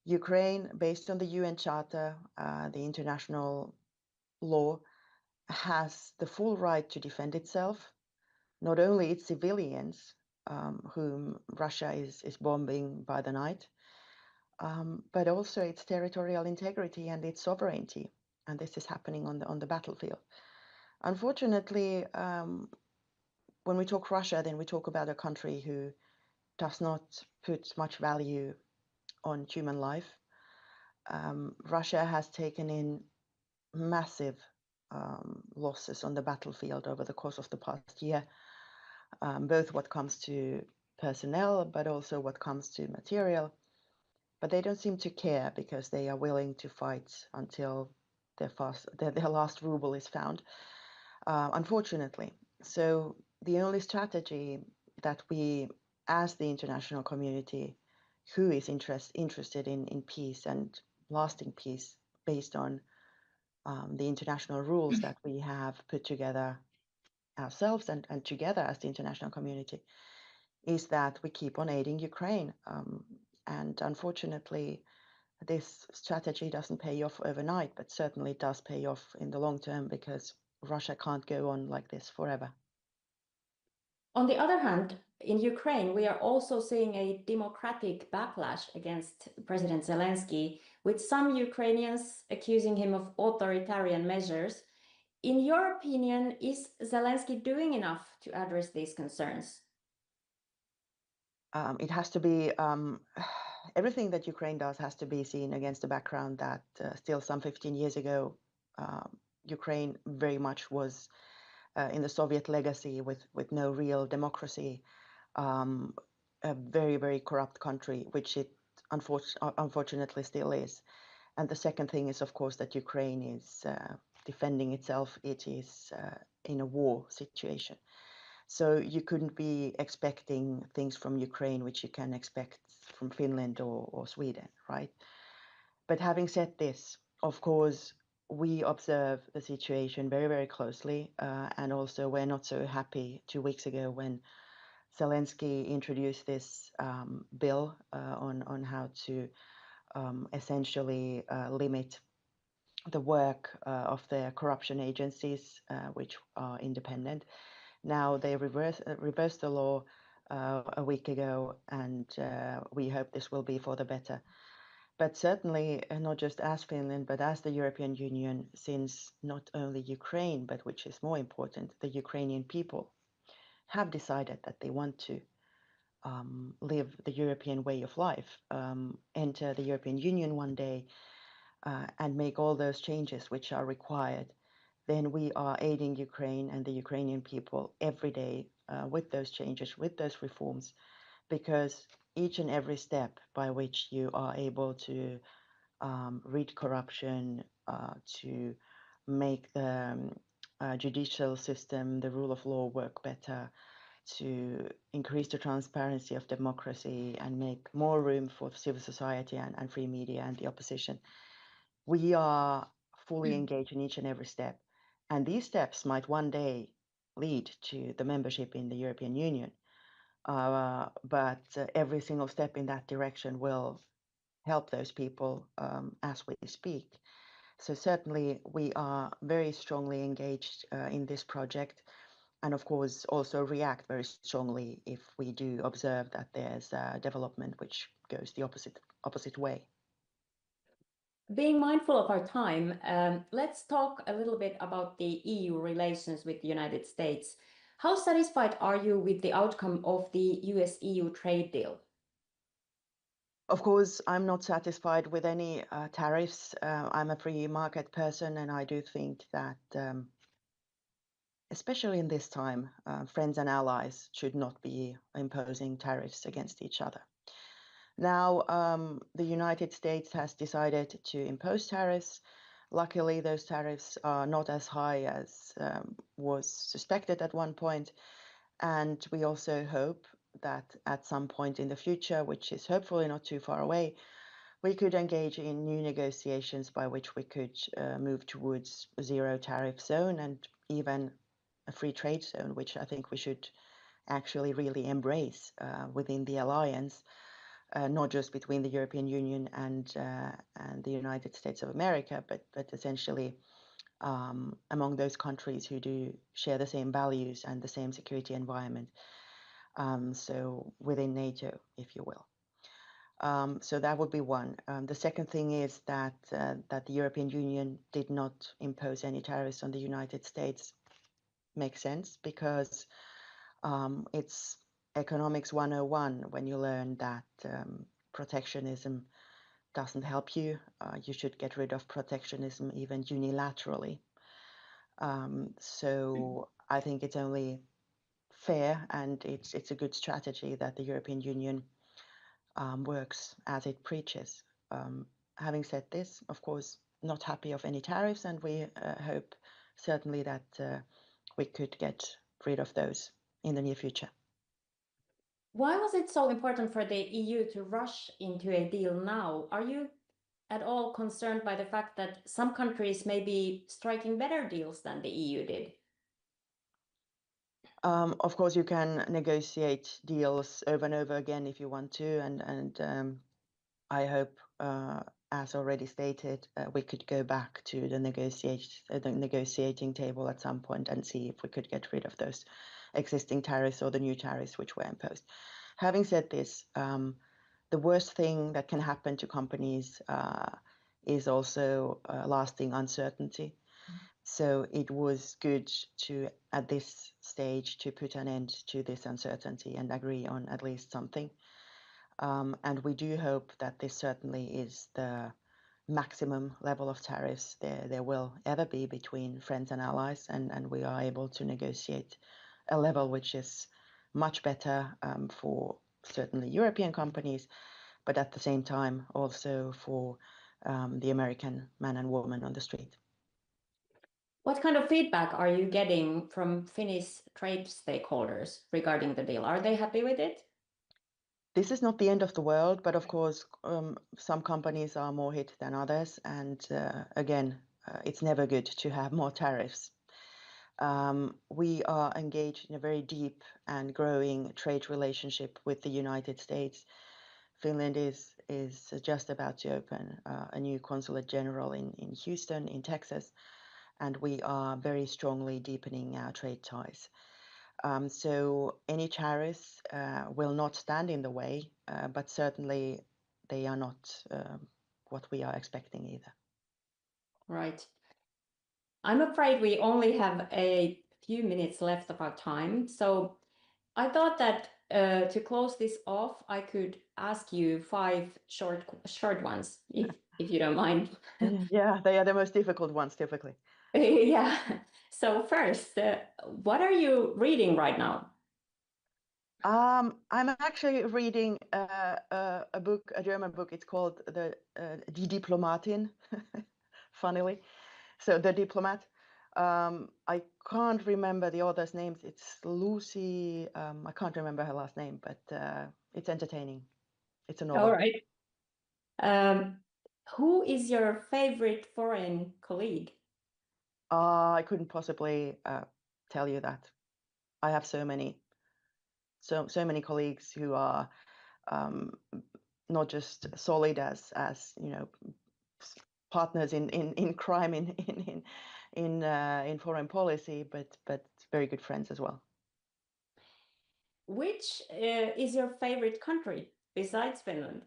Ukraine, based on the UN Charter, the international law, has the full right to defend itself, not only its civilians, whom Russia is bombing by the night, but also its territorial integrity and its sovereignty. And this is happening on the battlefield. Unfortunately, when we talk Russia, then we talk about a country who does not put much value on human life. Russia has taken in massive losses on the battlefield over the course of the past year, both what comes to personnel, but also what comes to material. But they don't seem to care because they are willing to fight until their last ruble is found, unfortunately. So the only strategy that we, as the international community, who is interested in peace and lasting peace based on the international rules that we have put together ourselves and together as the international community, is that we keep on aiding Ukraine. And unfortunately, this strategy doesn't pay off overnight, but certainly does pay off in the long term because Russia can't go on like this forever. On the other hand, in Ukraine, we are also seeing a democratic backlash against President Zelensky, with some Ukrainians accusing him of authoritarian measures. In your opinion, is Zelensky doing enough to address these concerns? It has to be everything that Ukraine does has to be seen against the background that still some 15 years ago, Ukraine very much was in the Soviet legacy with no real democracy, a very, very corrupt country, which it unfortunately still is. And the second thing is, of course, that Ukraine is defending itself. It is in a war situation. So you couldn't be expecting things from Ukraine, which you can expect from Finland or Sweden, right? But having said this, of course, we observe the situation very, very closely. And also, we're not so happy 2 weeks ago when Zelensky introduced this bill on how to essentially limit the work of the corruption agencies, which are independent. Now they reversed the law a week ago, and we hope this will be for the better. But certainly, not just as Finland, but as the European Union, since not only Ukraine, but which is more important, the Ukrainian people have decided that they want to live the European way of life, enter the European Union one day, and make all those changes which are required, then we are aiding Ukraine and the Ukrainian people every day with those changes, with those reforms, because each and every step by which you are able to rid corruption, to make the judicial system, the rule of law work better, to increase the transparency of democracy and make more room for civil society and free media and the opposition. We are fully engaged in each and every step. And these steps might one day lead to the membership in the European Union. But every single step in that direction will help those people as we speak. So certainly we are very strongly engaged in this project, and of course also react very strongly if we do observe that there's development which goes the opposite way. Being mindful of our time, let's talk a little bit about the EU relations with the United States. How satisfied are you with the outcome of the US-EU trade deal? Of course, I'm not satisfied with any tariffs. I'm a free market person, and I do think that, especially in this time, friends and allies should not be imposing tariffs against each other. Now, the United States has decided to impose tariffs. Luckily, those tariffs are not as high as was suspected at one point. And we also hope that at some point in the future, which is hopefully not too far away, we could engage in new negotiations by which we could move towards a zero tariff zone and even a free trade zone, which I think we should actually really embrace within the alliance. not just between the European Union and the United States of America, but essentially among those countries who do share the same values and the same security environment. So within NATO, if you will. So that would be one. The second thing is that the European Union did not impose any tariffs on the United States. Makes sense because it's economics 101 when you learn that protectionism doesn't help you. You should get rid of protectionism even unilaterally. So I think it's only fair and it's a good strategy that the European Union works as it preaches. Having said this, of course, not happy of any tariffs, and we hope certainly that we could get rid of those in the near future. Why was it so important for the EU to rush into a deal now? Are you at all concerned by the fact that some countries may be striking better deals than the EU did? Of course, you can negotiate deals over and over again if you want to, and I hope, as already stated, we could go back to the negotiating table at some point and see if we could get rid of those existing tariffs or the new tariffs which were imposed. Having said this, the worst thing that can happen to companies is also lasting uncertainty. So it was good to, at this stage, to put an end to this uncertainty and agree on at least something. And we do hope that this certainly is the maximum level of tariffs there will ever be between friends and allies, and we are able to negotiate a level which is much better for certainly European companies, but at the same time also for the American man and woman on the street. What kind of feedback are you getting from Finnish trade stakeholders regarding the deal? Are they happy with it? This is not the end of the world, but of course, some companies are more hit than others. And again, it's never good to have more tariffs. We are engaged in a very deep and growing trade relationship with the United States. Finland is just about to open a new consulate general in Houston, in Texas, and we are very strongly deepening our trade ties. So any tariffs will not stand in the way, but certainly they are not what we are expecting either. Right. I'm afraid we only have a few minutes left of our time. So I thought that to close this off, I could ask you 5 short ones, if you don't mind. Yeah, they are the most difficult ones typically. Yeah. So first, what are you reading right now? I'm actually reading a book, a German book. It's called Die Diplomatin, funnily. So The Diplomat. I can't remember the author's names. It's Lucy. I can't remember her last name, but it's entertaining. It's a novel. All right. Who is your favorite foreign colleague? I couldn't possibly tell you that. I have so many colleagues who are not just solid as partners in crime in foreign policy, but very good friends as well. Which is your favorite country besides Finland?